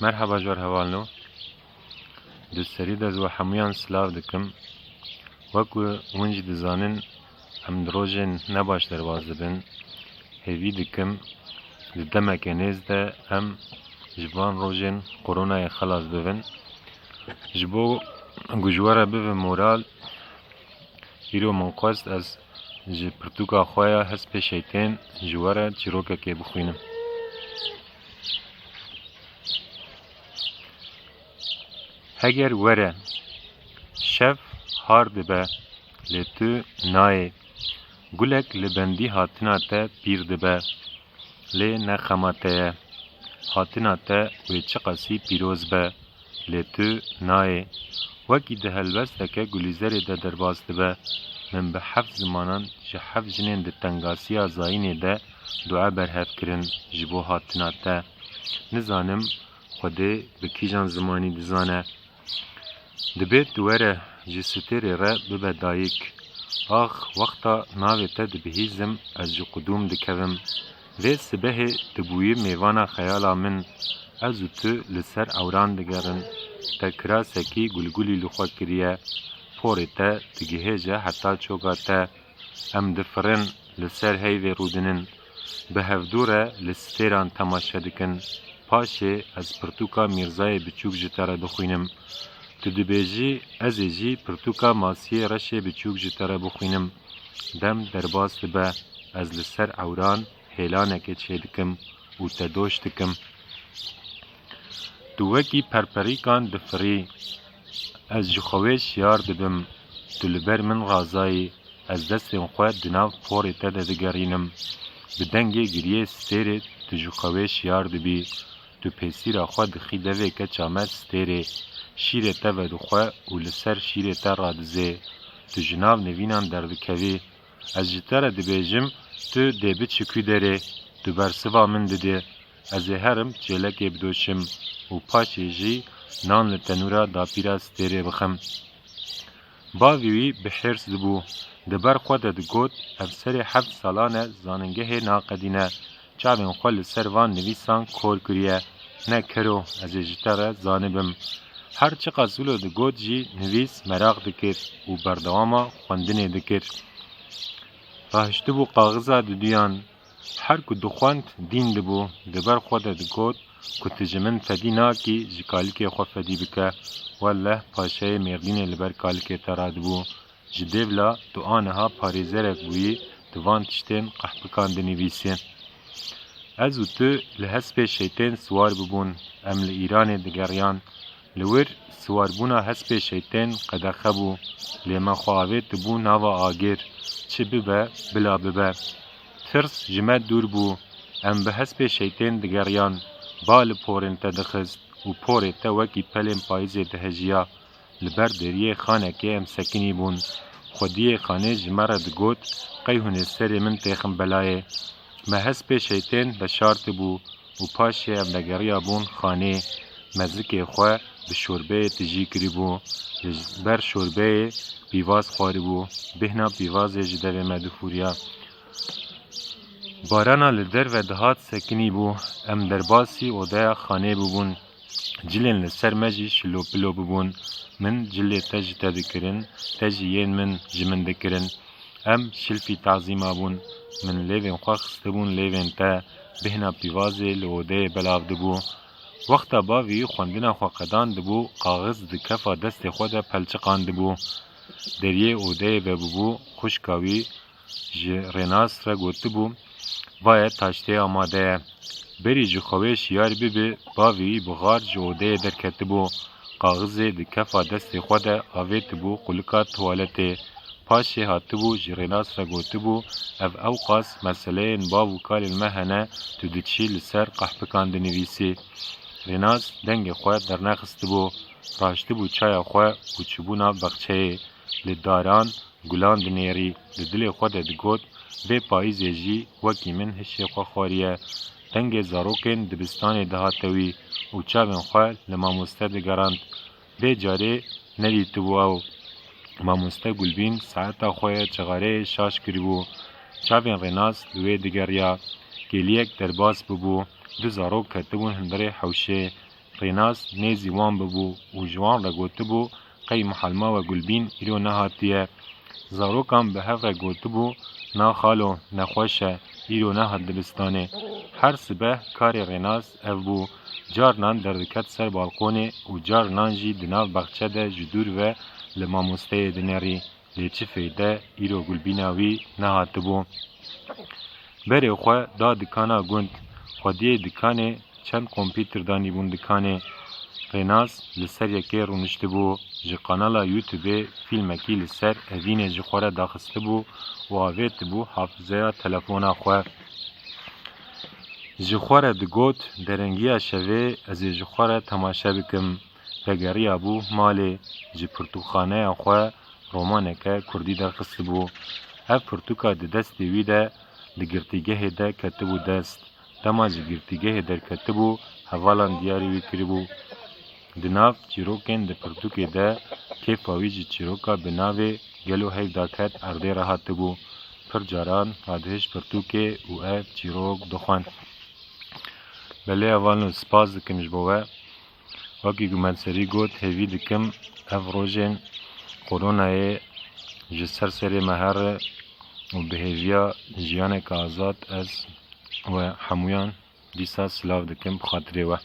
مرحبا جوار هوالنو دو سری دز و حمیان سلاو دکم وکو ونج دزانن ام دروجن نباش درواز دبن هیوی دکم دمکه نیز ده ام جبان روجن کرونا خلاص ببن جبو گجواره ببن مورال ایرو منقصد از جی پرتوکا خواه هست پیشیتین جواره چیروکه که بخوینم هگر وره شف هار دبه لتو نای گلک لبندی هاتنا تا پیر دبه لی نخماته هاتنا تا وی چقاسی پیروز به لتو نای وکی ده هلوسته که گلیزری ده درباز دبه من به حفظ زمانان جه حفظ جنین ده تنگاسی آزاینه ده دعا برهف کرن جبو هاتنا تا نزانم خوده بکیجان زمانی دزانه دبیت دوره جستری را ببدایک آخ وقتا ناوی تا دبهیزم از جو قدوم دکوم وی سبه دبوی میوانا خیالا من از تو لسر اوران دگرن تکرا سکی گلگولی لخوا کریه پوری تا دگهیجه حتی چوگا تا ام دفرن لسر هیوی رودنن به هفدوره لستیران تماشا دکن پاشه از پرتوکا میرزای بچوک جتره دخوینم تو دبیجی ازیجی پرتوکا ماسیه رشه بچوک جتره بخوینم دم درباز دبه از لسر اوران هیلانه چه دکم و تدوش دکم دوکی پرپریکان دفری از جخویش یار دبم تو لبر من غازایی از دست خود دناو پوری تده دگرینم بدنگی گریه ستیره تو جخویش یار دبی تو پیسی را خود خیدوه که چامت ستیره شیره تا و دخواه و لسر شیره تا رادزه تو جناب نوینان دردکوی از جتره دبیجم تو دیبه چکوی داره تو برسوا من دده از هرم چلک بدوشم و پاچه جی نان لتنورا دا پیراز تیره بخم باویوی بحرس دبو دبر خود دگود افسر 7 سالانه زاننگه ناقدینه چاوین خواه لسر وان نویسان کور کریه نه کرو از جتره زانبم هر چه قصولو ده گود جی نویس مراغ دکر و بردواما خوندنه دکر راهشته بو قاغذا ده دیان هر کو دخواند دین ده بو دبر خود ده گود که تجمن فدی ناکی جی کالکی خو فدی بکه والله پاشه مردین لبر کالکی تراد بو جی دیولا تو آنها پاریزرک بویی دوان تشتین قحبکان ده نویسه از و تو لحسب شیطان سوار ببون ام لإیران دگریان لور سواربونا حسب شیطان قدخه بو لیما خواهوه تبو ناوا آگر چه ببه بلا ببه ترس جمد دور بو ام به حسب شیطان دگریان بال پورن تدخست و پوره تا وکی پلن پایز دهجیا لبر دریه خانه که ام سکنی بون خودی خانه جمره دگوت قیهون سر من تیخم بلایه ما حسب شیطان بشارت بو و پاشه ام دگریا بون خانه مزک خواه به شوربه تجی کری بو بر شوربه بیواز خواری بو بهنا بیواز جدوه مدفوریا بارانا لدر و دهات سکنی بو ام درباسی اوده خانه ببون جلین لسر مجی شلو پلو ببون من جلی تج تدکرن تجیین من جمن دکرن ام شلفی تعظیم بون من لیوین خواه خستبون لیوین تا بهنا بیواز لوده بلاو دبو وقتا باوی خوندنا خو قدان دبو قاغذ د کفا دست خود پلچقان دبو دریه اوده و ببو خوشکاوی رناس را گوتبو باید تاشته آماده بری جخویش یار ببه باوی بغار جوده درکتبو قاغذ د کفا دست خود آوه تبو قلقا توالته پاشه هاتبو جرناس را گوتبو او اوقاس مسئله باو کال المهنه تو دچی لسر قحبکان دنویسی رناز دنگ خواه در نخست بو راشته بو چای خواه و چوبونا بخچه لداران گلان دنیری لدل خود دگود و پاییزه جی وکی من هشه خواه خواریه دنگ زاروکن دبستان دهاتوی و چاوین خواه لماموسته دگراند و جاره ندیتو بو او ماموسته گلبین ساعتا خواه چغاره شاش کری بو چاوین رناز دوی دگریا گلیک درباس ببو دو زارو کتبون هندره حوشه ریناس نیزی وان ببو و جوان را گوته بو قی محلما و گلبین ایرو نهاتیه زاروکان به هف را گوته بو نا خالو نخوشه ایرو نهات دبستانه هر سبه کاری ریناس اف بو جار نان دردکت سر بالکونه و جار نان جی دناو بخچه ده جدور و لماموسته دنری لیچه فیده ایرو گلبیناوی نهاته بو بره خواه دا دکانا گوند خودیه دکانه چند کمپیوتر دانی بون دکانه ریناس لسر یکی رونشته بو جی قنالا یوتیوبه فیلمکی لسر اوین جی خوره داخسته بو و آویت بو حافظه تلفونا خواه جی خوره دگوت درنگیا شوه از جی خوره تماشه بکم وگری ابو مالی جی پرتوخانه خواه رومانه که کردی درخسته بو اف پرتوکا ده دست ویده ده گرتیگه ده کتبو دست دما جی گرتیگه در کتبو حوالان دیاری وی کربو دناف چیروکن ده پرتوکه ده کیفاوی جی چیروکا بناوه گلو هیک داکت ارده راحت بو پر جاران فادهش پرتوکه و اف چیروک دخوان بله اولو سپاس دکمش بوه وکی گمت سری گوت هیوی دکم اف روژن قرونای جسر سری مهر و بهیویا جیان که آزاد از و حمویان دیسا سلاو دکم بخاطره و